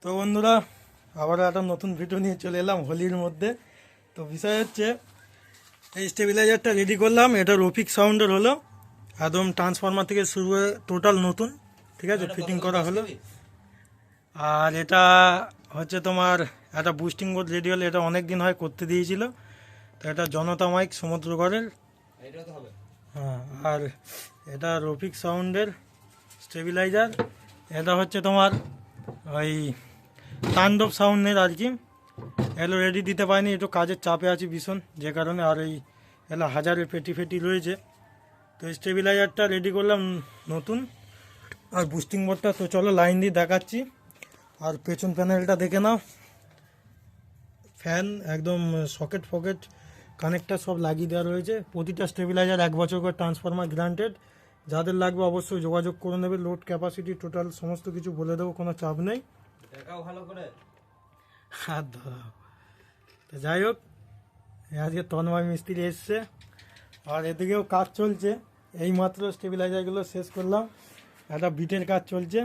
তো বন্ধুরা, আবার একটা নতুন ভিডিও নিয়ে চলে এলাম হোলির মধ্যে। তো বিষয় হচ্ছে এই স্টেবিলাইজারটা রেডি করলাম। এটা রফিক সাউন্ডের হলো, একদম ট্রান্সফরমার থেকে শুরু হয়ে টোটাল নতুন, ঠিক আছে, ফিটিং করা হলো। আর এটা হচ্ছে তোমার একটা বুস্টিং বোর্ড রেডি হলো, এটা অনেক দিন হয় করতে দিয়েছিল। তো এটা জনতা মাইক সমুদ্রগড়ের, হ্যাঁ। আর এটা রফিক সাউন্ডের স্টেবিলাইজার। এটা হচ্ছে তোমার ওই তাণ্ডব সাউন্ডের আর কি। এগুলো রেডি দিতে পারিনি, একটু কাজের চাপে আছি ভীষণ, যে কারণে। আর এই এগুলো হাজারের পেটি ফেটি রয়েছে। তো স্টেবিলাইজারটা রেডি করলাম নতুন, আর বুস্টিং বোর্ডটা তো চলো লাইন দিয়ে দেখাচ্ছি। আর পেছন প্যানেলটা দেখে নাও, ফ্যান একদম সকেট ফকেট কানেক্টার সব লাগিয়ে দেওয়া রয়েছে। প্রতিটা স্টেবিলাইজার 1 বছর করে ট্রান্সফরমার গ্রান্টেড। যাদের লাগবে অবশ্যই যোগাযোগ করে নেবে। লোড ক্যাপাসিটি টোটাল সমস্ত কিছু বলে দেবো, কোনো চাপ নেই। দেখাও ভালো করে। হাত ধরাও। তো যাই হোক, আজকে তন্ময় মিস্ত্রি এসছে, আর এদিকেও কাজ চলছে। এইমাত্র স্টেবিলাইজারগুলো শেষ করলাম, একটা বিটের কাজ চলছে,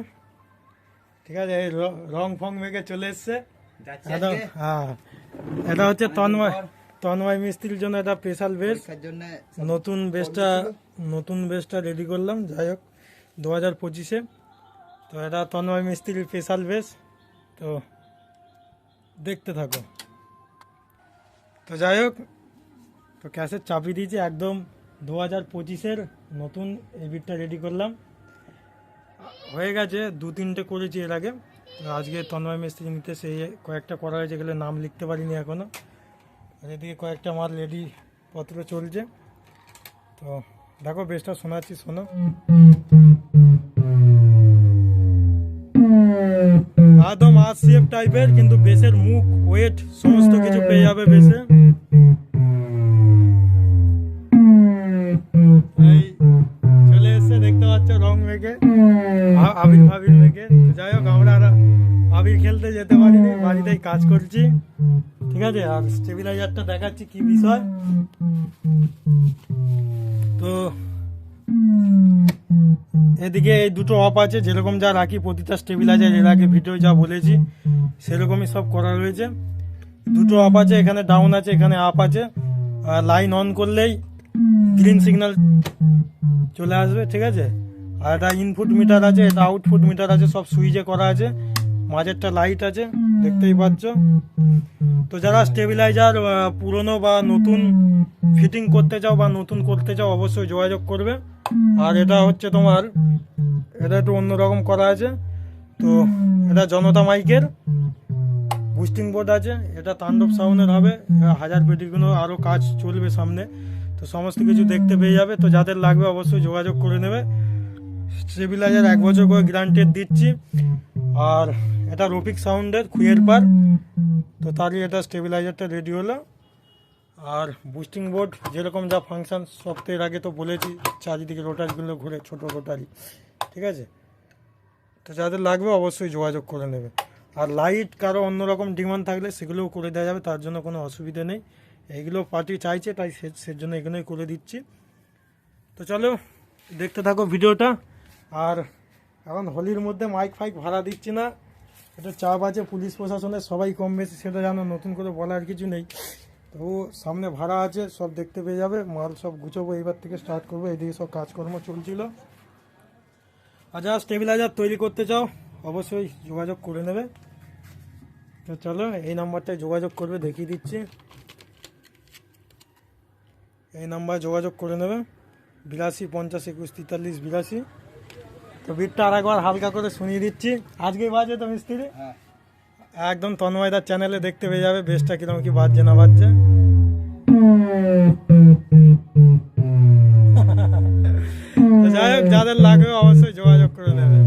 ঠিক আছে। এই রং ফং মেঘে চলে এসছে একদম। হ্যাঁ, এটা হচ্ছে তন্ময় মিস্ত্রির জন্য একটা স্পেশাল বেস। নতুন বেসটা রেডি করলাম, যাই হোক 2025-এ। তো এটা তন্ময় মিস্ত্রির স্পেশাল বেস, তো দেখতে থাকো। তো যাই হোক, তো ক্যাসেট চাপিয়ে দিয়েছি, একদম 2025-এর নতুন এই বিটটা রেডি করলাম। হয়ে গেছে 2-3টে করেছি এর আগে। তো আজকে তন্ময় মিস্ত্রি নিতে সেই কয়েকটা করা হয়েছে, যেগুলো নাম লিখতে পারিনি এখনও। আর এদিকে কয়েকটা মাল রেডি পত্র চলছে। তো দেখো বেসটা শোনাচ্ছি, শোনো। একদম RCF টাইপের, কিন্তু বেসের মুখ, ওয়েট সমস্ত কিছু পেয়ে যাবে বেসে। এই চলে এসছে, দেখতে পাচ্ছ রং মেঘে, আবির মেঘে। যাই হোক, আমরা আবির খেলতে যেতে পারিনি, বাড়িতেই কাজ করছি, ঠিক আছে। আর স্টেবিলাইজারটা দেখাচ্ছি কি বিষয়। তো এদিকে এই দুটো অফ আছে, যেরকম যা রাখি প্রতিটা স্টেবিলাইজার, এর আগে ভিডিও যা বলেছি সেরকমই সব করা রয়েছে। দুটো অফ আছে, এখানে ডাউন আছে, এখানে আপ আছে। আর লাইন অন করলেই গ্রিন সিগন্যাল চলে আসবে, ঠিক আছে। আর এটা ইনপুট মিটার আছে, এটা আউটপুট মিটার আছে, সব সুইচে করা আছে। মাঝেরটা লাইট আছে, দেখতেই পাচ্ছ। তো যারা স্টেবিলাইজার পুরনো বা নতুন ফিটিং করতে চাও বা নতুন করতে চাও, অবশ্যই যোগাযোগ করবে। আর এটা হচ্ছে তোমার, এটা একটু অন্যরকম করা আছে। তো এটা জনতা মাইকের বুস্টিং বোর্ড আছে, এটা তাণ্ডব সাউন্ডের হবে। 1000 পেটিগুলো আরও কাজ চলবে সামনে, তো সমস্ত কিছু দেখতে পেয়ে যাবে। তো যাদের লাগবে অবশ্যই যোগাযোগ করে নেবে। স্টেবিলাইজার 1 বছর করে গ্যারান্টেড দিচ্ছি। আর এটা রফিক সাউন্ডের খুইয়ের পার। তো তারই এটা স্টেবিলাইজারটা রেডি হলো। আর বুস্টিং বোর্ড যেরকম যা ফাংশন, সপ্তাহের আগে তো বলেছি, চারিদিকে রোটারিগুলো ঘুরে, ছোটো রোটারি, ঠিক আছে। তো যাদের লাগবে অবশ্যই যোগাযোগ করে নেবে। আর লাইট কারো অন্যরকম ডিমান্ড থাকলে সেগুলোও করে দেওয়া যাবে, তার জন্য কোনো অসুবিধা নেই। এইগুলো পার্টি চাইছে, তাই সেজন্য এগুলোই করে দিচ্ছি। তো চলো দেখতে থাকো ভিডিওটা। আর এখন হোলির মধ্যে মাইক ফাইক ভাড়া দিচ্ছি না, এটা চাপ আছে পুলিশ প্রশাসনের, সবাই কম বেশি সেটা জানো, নতুন করে বলার কিছু নেই। তো সামনে ভাড়া আছে, সব দেখতে পেয়ে যাবে। মাল সব গুছোবো, এইবার থেকে স্টার্ট করবো। এইদিকে সব কাজকর্ম চলছিল। আর যারা স্টেবিলাইজার তৈরি করতে চাও অবশ্যই যোগাযোগ করে নেবে। তো চলো, এই নাম্বারটায় যোগাযোগ করবে, দেখিয়ে দিচ্ছি। এই নাম্বারে যোগাযোগ করে নেবে, 82 50 21 43 82। তো বিটটা আর একবার হালকা করে শুনিয়ে দিচ্ছি। আজকেই বাজে তো মিস্ত্রি, একদম তন্ময়দার চ্যানেলে দেখতে পেয়ে যাবে বেসটা কিরকম কি বাজছে না বাজছে। যাই হোক, যাদের লাগবে অবশ্যই যোগাযোগ করে নেবে।